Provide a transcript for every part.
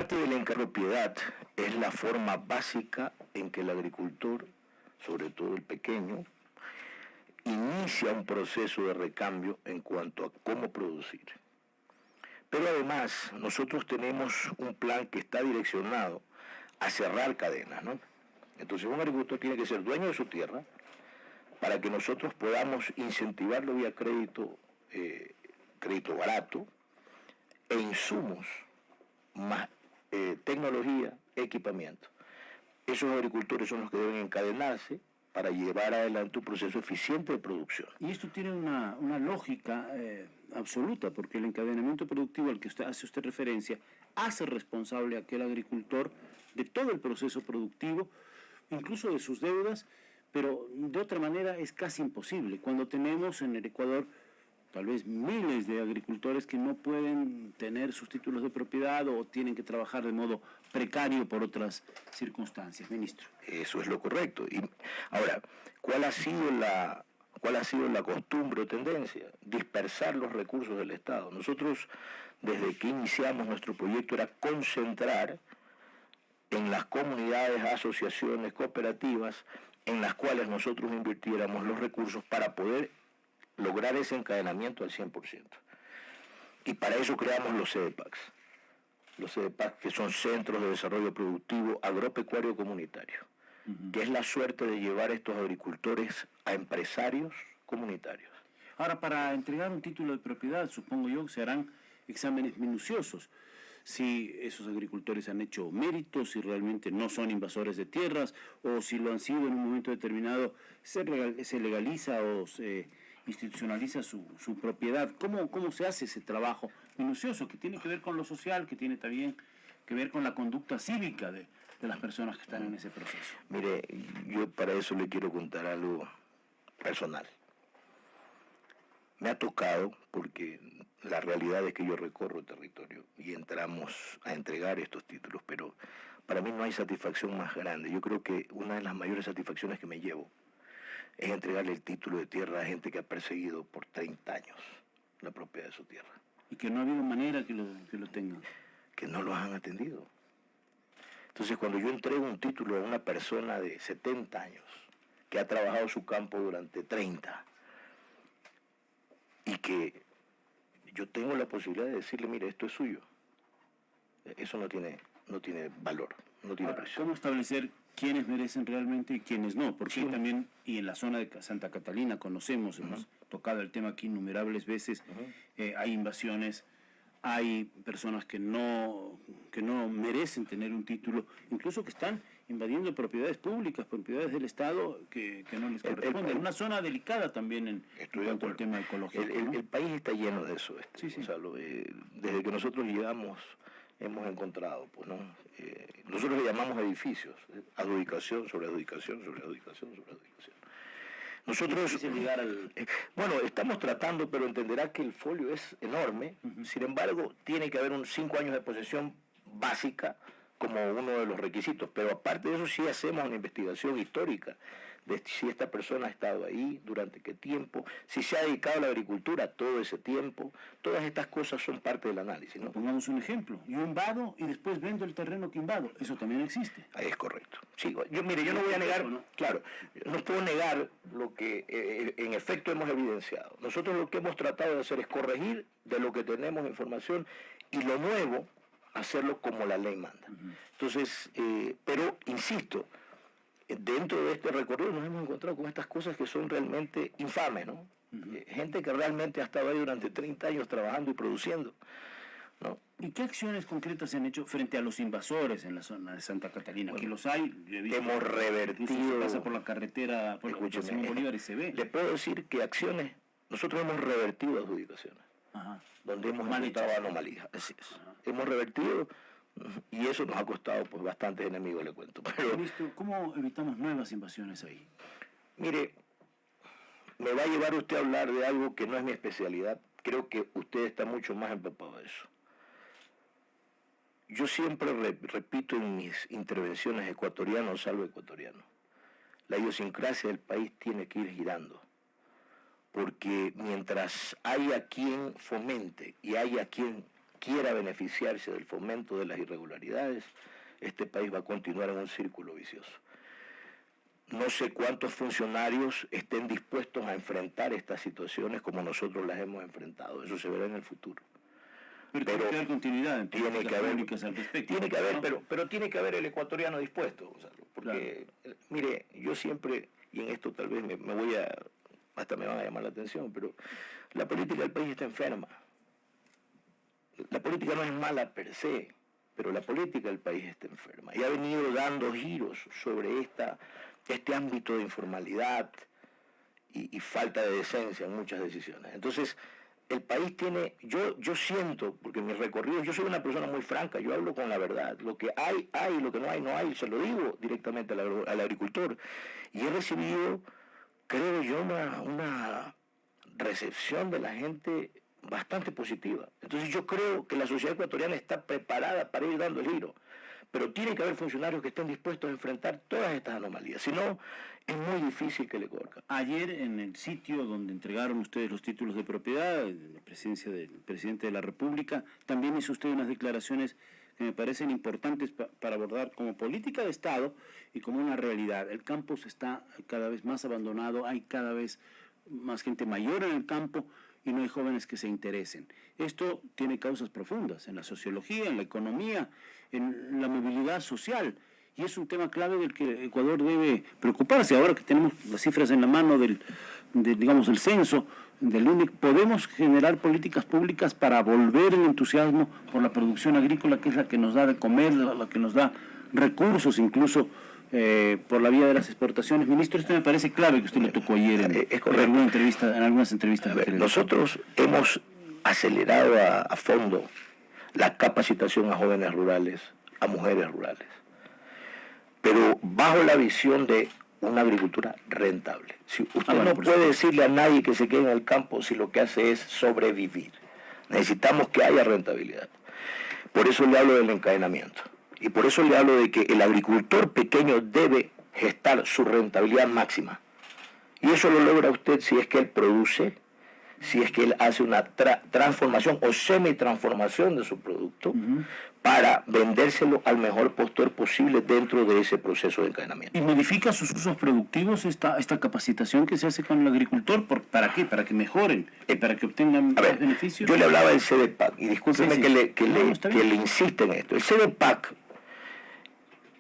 parte de la encarropiedad es la forma básica en que el agricultor, sobre todo el pequeño, inicia un proceso de recambio en cuanto a cómo producir. Pero además, nosotros tenemos un plan que está direccionado a cerrar cadenas, ¿no? Entonces, un agricultor tiene que ser dueño de su tierra para que nosotros podamos incentivarlo vía crédito, crédito barato, e insumos, más tecnología, equipamiento. Esos agricultores son los que deben encadenarse para llevar adelante un proceso eficiente de producción. Y esto tiene una lógica absoluta, porque el encadenamiento productivo al que hace usted referencia hace responsable a aquel agricultor de todo el proceso productivo, incluso de sus deudas, pero de otra manera es casi imposible. Cuando tenemos en el Ecuador tal vez miles de agricultores que no pueden tener sus títulos de propiedad o tienen que trabajar de modo precario por otras circunstancias, ministro. Eso es lo correcto. Y ahora, ¿cuál ha sido la costumbre o tendencia? Dispersar los recursos del Estado. Nosotros, desde que iniciamos nuestro proyecto, era concentrar en las comunidades, asociaciones, cooperativas, en las cuales nosotros invirtiéramos los recursos para poder lograr ese encadenamiento al 100%. Y para eso creamos los CDPACs. Los CDPACs, que son Centros de Desarrollo Productivo Agropecuario Comunitario, que es la suerte de llevar a estos agricultores a empresarios comunitarios. Ahora, para entregar un título de propiedad, supongo yo que se harán exámenes minuciosos. Si esos agricultores han hecho méritos, si realmente no son invasores de tierras, o si lo han sido en un momento determinado, se legaliza o se institucionaliza su propiedad. ¿Cómo se hace ese trabajo minucioso que tiene que ver con lo social, que tiene también que ver con la conducta cívica de las personas que están en ese proceso? Mire, yo para eso le quiero contar algo personal. Me ha tocado, porque la realidad es que yo recorro el territorio y entramos a entregar estos títulos, pero para mí no hay satisfacción más grande. Yo creo que una de las mayores satisfacciones que me llevo es entregarle el título de tierra a gente que ha perseguido por 30 años la propiedad de su tierra. Y que no ha habido manera que lo tengan. Que no los han atendido. Entonces, cuando yo entrego un título a una persona de 70 años, que ha trabajado su campo durante 30, y que yo tengo la posibilidad de decirle, mire, esto es suyo, eso no tiene valor, no tiene precio. ¿Cómo establecer quiénes merecen realmente y quiénes no? Porque también, y en la zona de Santa Catalina conocemos, hemos tocado el tema aquí innumerables veces, hay invasiones, hay personas que no merecen tener un título, incluso que están invadiendo propiedades públicas, propiedades del Estado que no les corresponden. Una zona delicada también en cuanto al tema ecológico. El país está lleno de eso. Sí. O sea, desde que nosotros llegamos hemos encontrado, pues, ¿no? Nosotros le llamamos edificios, adjudicación sobre adjudicación sobre adjudicación sobre adjudicación. Nosotros, bueno, estamos tratando, pero entenderá que el folio es enorme. Sin embargo, tiene que haber 5 años de posesión básica como uno de los requisitos, pero aparte de eso sí hacemos una investigación histórica de si esta persona ha estado ahí, durante qué tiempo, si se ha dedicado a la agricultura todo ese tiempo. Todas estas cosas son parte del análisis, ¿no? Pongamos un ejemplo: yo invado y después vendo el terreno que invado. Eso también existe. Ahí es correcto. Sí, yo no voy a negar, claro, no puedo negar lo que en efecto hemos evidenciado. Nosotros lo que hemos tratado de hacer es corregir de lo que tenemos información y lo nuevo hacerlo como la ley manda. Entonces, pero insisto, dentro de este recorrido nos hemos encontrado con estas cosas que son realmente infames, ¿no? Gente que realmente ha estado ahí durante 30 años trabajando y produciendo, ¿no? ¿Y qué acciones concretas se han hecho frente a los invasores en la zona de Santa Catalina? Bueno, que los hay, hemos revertido. Se pasa por la carretera, por la Simón Bolívar y se ve. Le puedo decir que acciones, nosotros hemos revertido adjudicaciones, donde hemos encontrado anomalías. Así es. Hemos revertido. Y eso nos ha costado pues bastantes enemigos, le cuento. Pero, ministro, ¿cómo evitamos nuevas invasiones ahí? Mire, me va a llevar usted a hablar de algo que no es mi especialidad. Creo que usted está mucho más empapado de eso. Yo siempre repito en mis intervenciones, ecuatoriano salvo ecuatoriano, la idiosincrasia del país tiene que ir girando. Porque mientras haya quien fomente y haya quien quiera beneficiarse del fomento de las irregularidades, este país va a continuar en un círculo vicioso. No sé cuántos funcionarios estén dispuestos a enfrentar estas situaciones como nosotros las hemos enfrentado. Eso se verá en el futuro. Pero tiene que haber continuidad en tiene que haber públicas al respecto. Tiene que haber, ¿no? pero tiene que haber el ecuatoriano dispuesto, Gonzalo, porque, claro. Mire, yo siempre, y en esto tal vez me voy a, hasta me van a llamar la atención, pero la política del país está enferma. La política no es mala per se, pero la política del país está enferma. Y ha venido dando giros sobre este ámbito de informalidad y falta de decencia en muchas decisiones. Entonces, el país tiene, yo siento, porque en mis recorridos, yo soy una persona muy franca, yo hablo con la verdad, lo que hay, lo que no hay, se lo digo directamente al agricultor. Y he recibido, creo yo, una recepción de la gente bastante positiva. Entonces yo creo que la sociedad ecuatoriana está preparada para ir dando el giro, pero tiene que haber funcionarios que estén dispuestos a enfrentar todas estas anomalías, si no, es muy difícil que le corra. Ayer en el sitio donde entregaron ustedes los títulos de propiedad, en la presencia del presidente de la República, también hizo usted unas declaraciones que me parecen importantes para abordar como política de Estado y como una realidad. El campo se está cada vez más abandonado, hay cada vez más gente mayor en el campo y no hay jóvenes que se interesen. Esto tiene causas profundas en la sociología, en la economía, en la movilidad social. Y es un tema clave del que Ecuador debe preocuparse. Ahora que tenemos las cifras en la mano del censo, del INEC, podemos generar políticas públicas para volver el entusiasmo por la producción agrícola, que es la que nos da de comer, la que nos da recursos, incluso por la vía de las exportaciones. Ministro, esto me parece clave que usted lo tocó ayer en algunas entrevistas. Nosotros hemos acelerado a fondo la capacitación a jóvenes rurales, a mujeres rurales, pero bajo la visión de una agricultura rentable. Si usted no puede decirle a nadie que se quede en el campo si lo que hace es sobrevivir. Necesitamos que haya rentabilidad. Por eso le hablo del encadenamiento. Y por eso le hablo de que el agricultor pequeño debe gestar su rentabilidad máxima. Y eso lo logra usted si es que él produce, si es que él hace una transformación o semi-transformación de su producto para vendérselo al mejor postor posible dentro de ese proceso de encadenamiento. ¿Y modifica sus usos productivos esta capacitación que se hace con el agricultor? ¿Para qué? ¿Para que mejoren? ¿Para que obtengan más beneficios? Yo le hablaba del CDPAC y discúlpeme que le insiste en esto. El CDPAC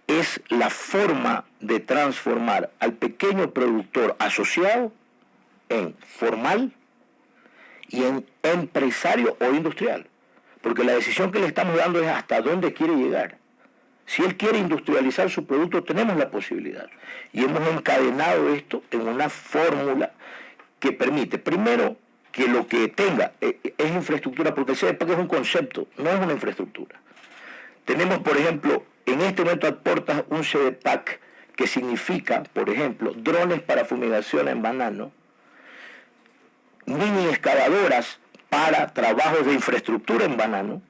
es la forma de transformar al pequeño productor asociado en formal y en empresario o industrial. Porque la decisión que le estamos dando es hasta dónde quiere llegar. Si él quiere industrializar su producto, tenemos la posibilidad. Y hemos encadenado esto en una fórmula que permite, primero, que lo que tenga es infraestructura, porque el CDPAC es un concepto, no es una infraestructura. Tenemos, por ejemplo, en este momento aportas un CDPAC que significa, por ejemplo, drones para fumigación en banano, mini excavadoras para trabajos de infraestructura en banano,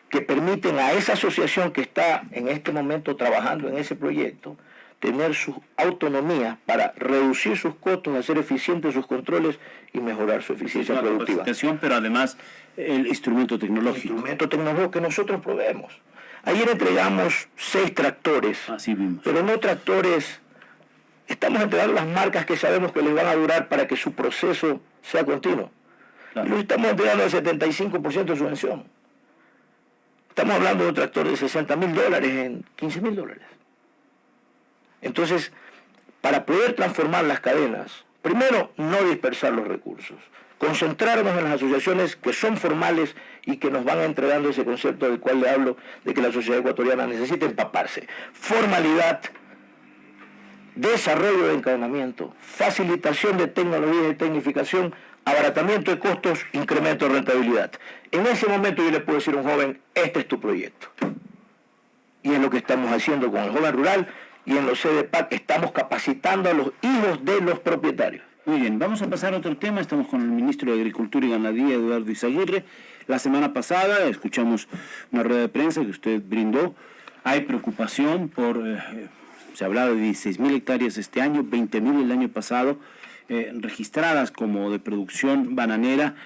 que permiten a esa asociación que está en este momento trabajando en ese proyecto tener su autonomía para reducir sus costos, hacer eficientes sus controles y mejorar su eficiencia productiva. Pero además el instrumento tecnológico. El instrumento tecnológico que nosotros proveemos. Ayer entregamos 6 tractores, así vimos, pero no tractores. Estamos entregando las marcas que sabemos que les van a durar para que su proceso sea continuo. Claro. Y lo estamos entregando al 75% de subvención. Estamos hablando de un tractor de $60.000 en $15.000. Entonces, para poder transformar las cadenas, primero, no dispersar los recursos, concentrarnos en las asociaciones que son formales y que nos van entregando ese concepto del cual le hablo, de que la sociedad ecuatoriana necesita empaparse. Formalidad, desarrollo de encadenamiento, facilitación de tecnología y tecnificación, abaratamiento de costos, incremento de rentabilidad. En ese momento yo le puedo decir a un joven, este es tu proyecto. Y es lo que estamos haciendo con el joven rural, y en los CDPAC estamos capacitando a los hijos de los propietarios. Muy bien, vamos a pasar a otro tema. Estamos con el ministro de Agricultura y Ganadería, Eduardo Izaguirre. La semana pasada escuchamos una rueda de prensa que usted brindó. Hay preocupación por... se hablaba de 16.000 hectáreas este año, 20.000 el año pasado, registradas como de producción bananera,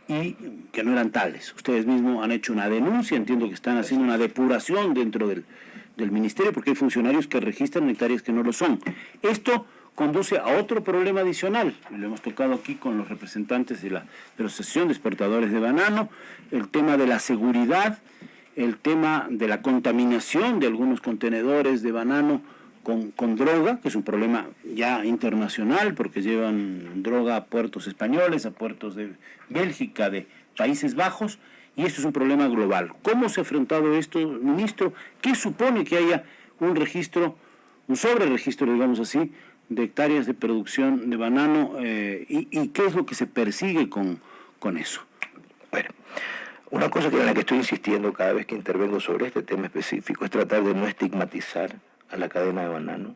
y que no eran tales. Ustedes mismos han hecho una denuncia, entiendo que están haciendo una depuración dentro del ministerio, porque hay funcionarios que registran hectáreas que no lo son. Esto conduce a otro problema adicional, lo hemos tocado aquí con los representantes de la Asociación de Exportadores de Banano, el tema de la seguridad, el tema de la contaminación de algunos contenedores de banano con droga, que es un problema ya internacional, porque llevan droga a puertos españoles, a puertos de Bélgica, de Países Bajos, y esto es un problema global. ¿Cómo se ha afrontado esto, ministro? ¿Qué supone que haya un registro, un sobreregistro, digamos así, de hectáreas de producción de banano y qué es lo que se persigue con eso? Bueno, una cosa en la que estoy insistiendo cada vez que intervengo sobre este tema específico es tratar de no estigmatizar a la cadena de banano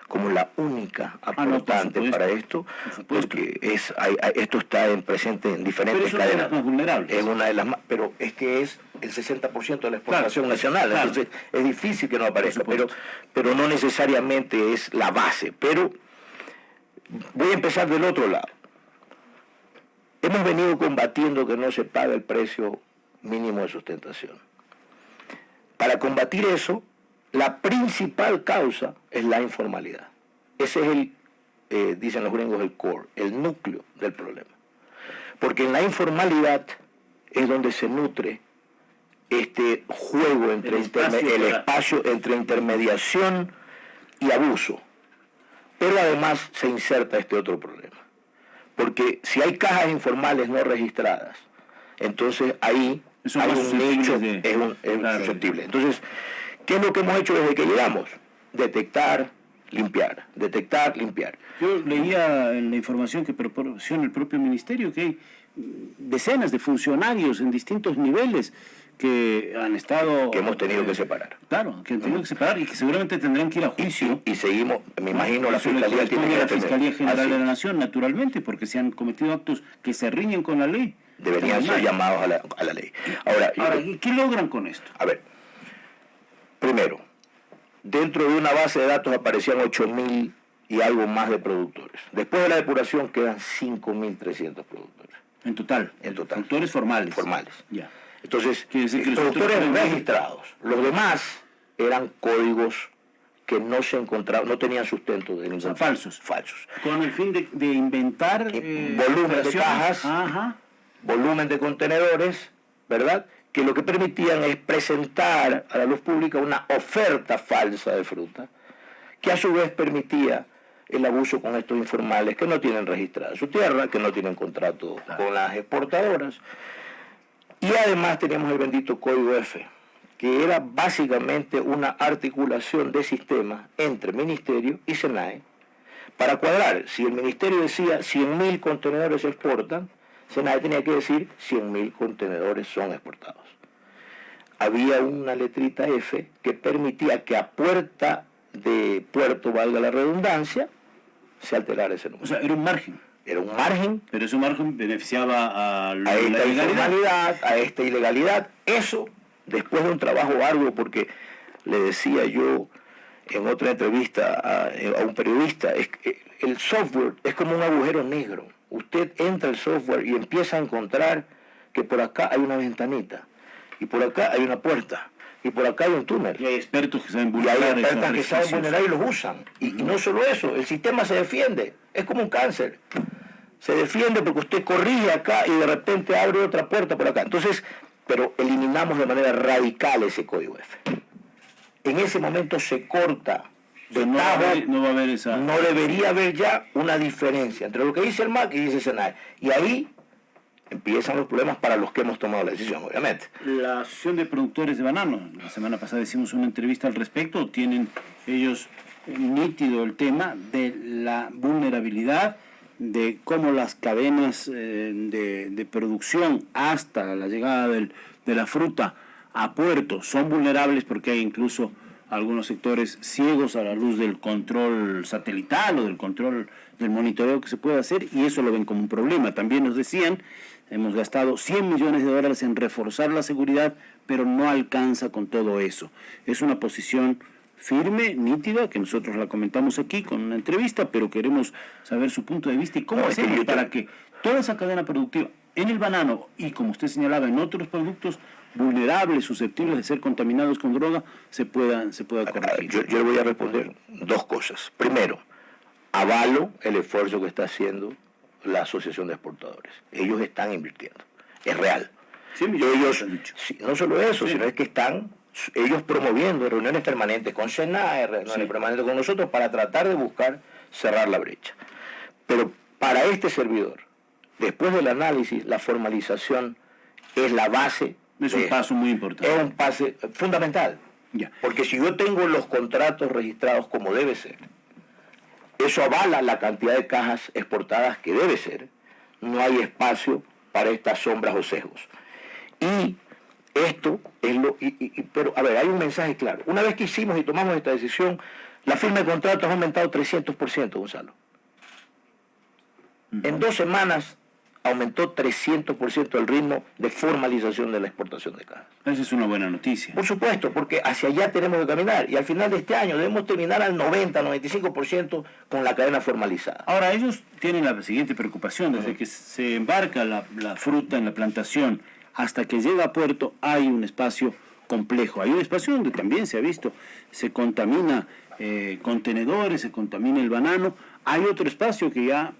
como la única aportante para esto, porque esto está presente en diferentes cadenas. Es una de las más vulnerables. Es una de las más, pero es que es el 60% de la exportación nacional, entonces es difícil que no aparezca, pero no necesariamente es la base. Pero voy a empezar del otro lado. Hemos venido combatiendo que no se pague el precio mínimo de sustentación. Para combatir eso, la principal causa es la informalidad. Ese es dicen los gringos, el core, el núcleo del problema. Porque en la informalidad es donde se nutre este juego entre el espacio entre intermediación y abuso. Pero además se inserta este otro problema. Porque si hay cajas informales no registradas, entonces ahí hay un nicho, es susceptible. Entonces, ¿qué es lo que hemos hecho desde que llegamos? Detectar, limpiar, detectar, limpiar. Yo leía en la información que proporciona el propio ministerio que hay decenas de funcionarios en distintos niveles que han estado... que hemos tenido que separar. Claro, que han tenido que separar y que seguramente tendrán que ir a juicio. Y seguimos, me imagino, la Fiscalía tiene que la Fiscalía General de la Nación, naturalmente, porque se han cometido actos que se riñen con la ley. Deberían ser llamados a la ley. Ahora, ¿qué logran con esto? A ver, primero, dentro de una base de datos aparecían 8.000 y algo más de productores. Después de la depuración quedan 5.300 productores. En total. Productores formales. Formales. Ya. Entonces, productores registrados. Los demás eran códigos que no se encontraban, no tenían sustento de ningún tipo. Falsos. Falsos. Con el fin de inventar... volumen de cajas, volumen de contenedores, ¿verdad? Que lo que permitían es presentar a la luz pública una oferta falsa de fruta, que a su vez permitía el abuso con estos informales que no tienen registrada su tierra, que no tienen contrato con las exportadoras. Y además teníamos el bendito código F, que era básicamente una articulación de sistemas entre Ministerio y SENAE para cuadrar. Si el Ministerio decía 100.000 contenedores se exportan, SENAE tenía que decir 100.000 contenedores son exportados. Había una letrita F que permitía que a puerta de puerto, valga la redundancia, se alterara ese número. O sea, era un margen. Era un margen. Pero ese margen beneficiaba a esta informalidad, a esta ilegalidad. Eso, después de un trabajo arduo, porque le decía yo en otra entrevista a un periodista, el software es como un agujero negro. Usted entra al software y empieza a encontrar que por acá hay una ventanita, y por acá hay una puerta, y por acá hay un túnel. Y hay expertos que saben vulnerar. Y hay expertos que saben vulnerar y los usan. Y no solo eso, el sistema se defiende. Es como un cáncer. Se defiende porque usted corrige acá y de repente abre otra puerta por acá. Entonces, pero eliminamos de manera radical ese código F. En ese momento se corta de no va a haber esa... No debería haber ya una diferencia entre lo que dice el MAC y dice el SENAE. Y ahí empiezan los problemas para los que hemos tomado la decisión, obviamente. La Asociación de Productores de Banano, la semana pasada hicimos una entrevista al respecto, tienen ellos nítido el tema de la vulnerabilidad, de cómo las cadenas de producción hasta la llegada de la fruta a puerto son vulnerables porque hay incluso algunos sectores ciegos a la luz del control satelital o del control del monitoreo que se puede hacer, y eso lo ven como un problema. También nos decían, hemos gastado $100 millones en reforzar la seguridad, pero no alcanza con todo eso. Es una posición firme, nítida, que nosotros la comentamos aquí con una entrevista, pero queremos saber su punto de vista y cómo hacemos para que toda esa cadena productiva, en el banano y, como usted señalaba, en otros productos vulnerables, susceptibles de ser contaminados con droga, se pueda corregir. Yo le voy a responder dos cosas. Primero, avalo el esfuerzo que está haciendo la Asociación de Exportadores. Ellos están invirtiendo. Es real. Sí, ellos, sí, no solo eso, sino es que están ellos promoviendo reuniones permanentes con SENAE, reuniones permanentes con nosotros para tratar de buscar cerrar la brecha. Pero para este servidor, después del análisis, la formalización es la base. Es un paso muy importante. Es un paso fundamental. Ya. Porque si yo tengo los contratos registrados como debe ser, eso avala la cantidad de cajas exportadas que debe ser. No hay espacio para estas sombras o sesgos. Y esto es lo... pero, a ver, hay un mensaje claro. Una vez que hicimos y tomamos esta decisión, la firma de contratos ha aumentado 300%, Gonzalo. En 2 semanas aumentó 300% el ritmo de formalización de la exportación de cajas. Esa es una buena noticia. Por supuesto, porque hacia allá tenemos que caminar. Y al final de este año debemos terminar al 90-95% con la cadena formalizada. Ahora, ellos tienen la siguiente preocupación. Desde que se embarca la fruta en la plantación hasta que llega a puerto, hay un espacio complejo. Hay un espacio donde también se ha visto, se contamina contenedores, se contamina el banano. Hay otro espacio que ya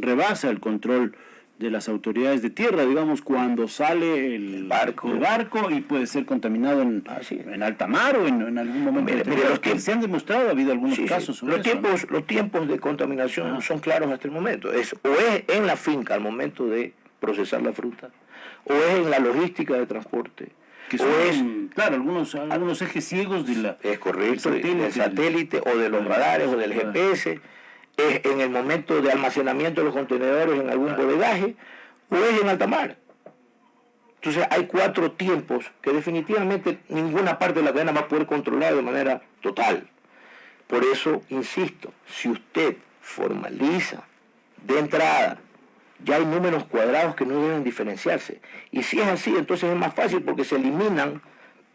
rebasa el control de las autoridades de tierra, digamos, cuando sale el barco y puede ser contaminado en alta mar o en algún momento. Mire, se han demostrado, ha habido algunos casos. Sí. Los tiempos de contaminación son claros hasta el momento. O es en la finca al momento de procesar la fruta, o es en la logística de transporte. Que son, claro, algunos ejes ciegos de la... Es correcto, del satélite o de los radares o del GPS. Es en el momento de almacenamiento de los contenedores en algún bodegaje, o es en alta mar. Entonces hay 4 tiempos que definitivamente ninguna parte de la cadena va a poder controlar de manera total. Por eso, insisto, si usted formaliza de entrada, ya hay números cuadrados que no deben diferenciarse. Y si es así, entonces es más fácil porque se eliminan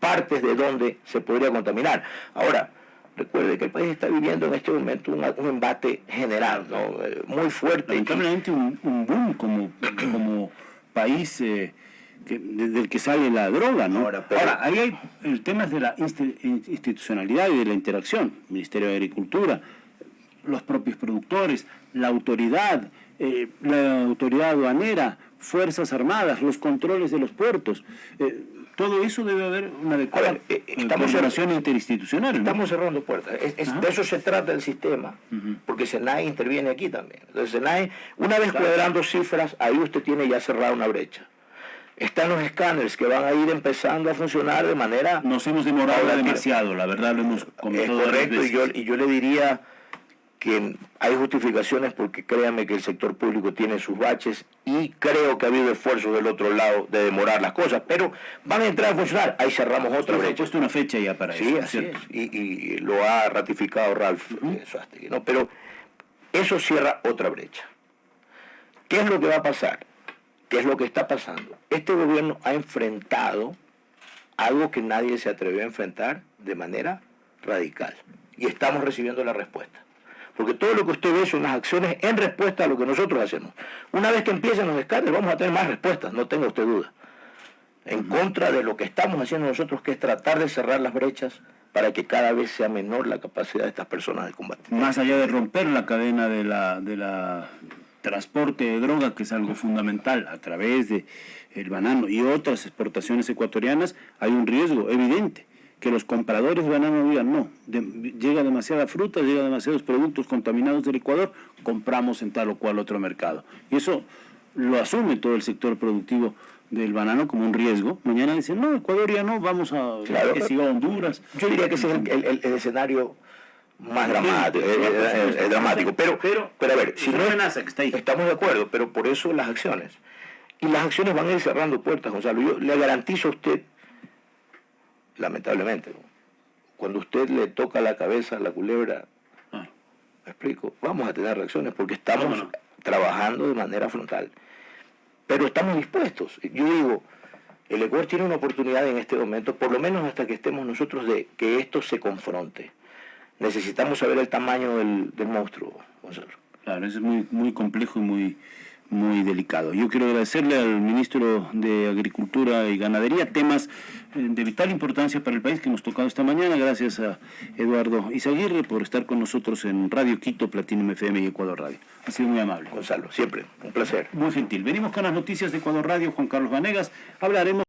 partes de donde se podría contaminar. Ahora, recuerde que el país está viviendo en este momento un embate general, ¿no? Muy fuerte. Lamentablemente un boom como país del que sale la droga, ¿no? Ahora, ahí hay el tema de la institucionalidad y de la interacción. Ministerio de Agricultura, los propios productores, la autoridad aduanera, Fuerzas Armadas, los controles de los puertos. Todo eso debe haber una adecuada colaboración interinstitucional. Estamos cerrando puertas. De eso se trata el sistema, porque SENAE interviene aquí también. Entonces SENAE, una vez cuadrando cifras, ahí usted tiene ya cerrada una brecha. Están los escáneres que van a ir empezando a funcionar de manera... Nos hemos demorado demasiado, la verdad lo hemos comentado. Es correcto, y yo le diría que hay justificaciones porque créanme que el sector público tiene sus baches y creo que ha habido esfuerzos del otro lado de demorar las cosas, pero van a entrar a funcionar. Ahí cerramos otra brecha. Ha puesto una fecha ya para eso. Sí, así es. Y lo ha ratificado Ralph Suástegui, ¿no? Pero eso cierra otra brecha. ¿Qué es lo que va a pasar? ¿Qué es lo que está pasando? Este gobierno ha enfrentado algo que nadie se atrevió a enfrentar de manera radical. Y estamos recibiendo la respuesta. Porque todo lo que usted ve son las acciones en respuesta a lo que nosotros hacemos. Una vez que empiecen los escándalos vamos a tener más respuestas, no tenga usted duda. En contra de lo que estamos haciendo nosotros, que es tratar de cerrar las brechas para que cada vez sea menor la capacidad de estas personas de combatir. Más allá de romper la cadena de la transporte de droga, que es algo fundamental, a través de el banano y otras exportaciones ecuatorianas, hay un riesgo evidente. Que los compradores de banano digan, no, llega demasiada fruta, llega demasiados productos contaminados del Ecuador, compramos en tal o cual otro mercado. Y eso lo asume todo el sector productivo del banano como un riesgo. Mañana dicen, no, Ecuador ya no, vamos a que siga Honduras. Yo diría que ese es el escenario más dramático, es dramático. Pero a ver, si no amenaza que está ahí. Estamos de acuerdo, pero por eso las acciones. Y las acciones van a ir cerrando puertas, Gonzalo. Yo le garantizo a usted, lamentablemente, cuando usted le toca la cabeza a la culebra, me explico, vamos a tener reacciones porque estamos trabajando de manera frontal. Pero estamos dispuestos. Yo digo, el Ecuador tiene una oportunidad en este momento, por lo menos hasta que estemos nosotros, de que esto se confronte. Necesitamos saber el tamaño del monstruo, Gonzalo. Claro, eso es muy complejo y muy delicado. Yo quiero agradecerle al ministro de Agricultura y Ganadería temas de vital importancia para el país que hemos tocado esta mañana. Gracias a Eduardo Izaguirre por estar con nosotros en Radio Quito, Platinum FM y Ecuador Radio. Ha sido muy amable. Gonzalo, siempre, un placer. Muy gentil. Venimos con las noticias de Ecuador Radio, Juan Carlos Vanegas. Hablaremos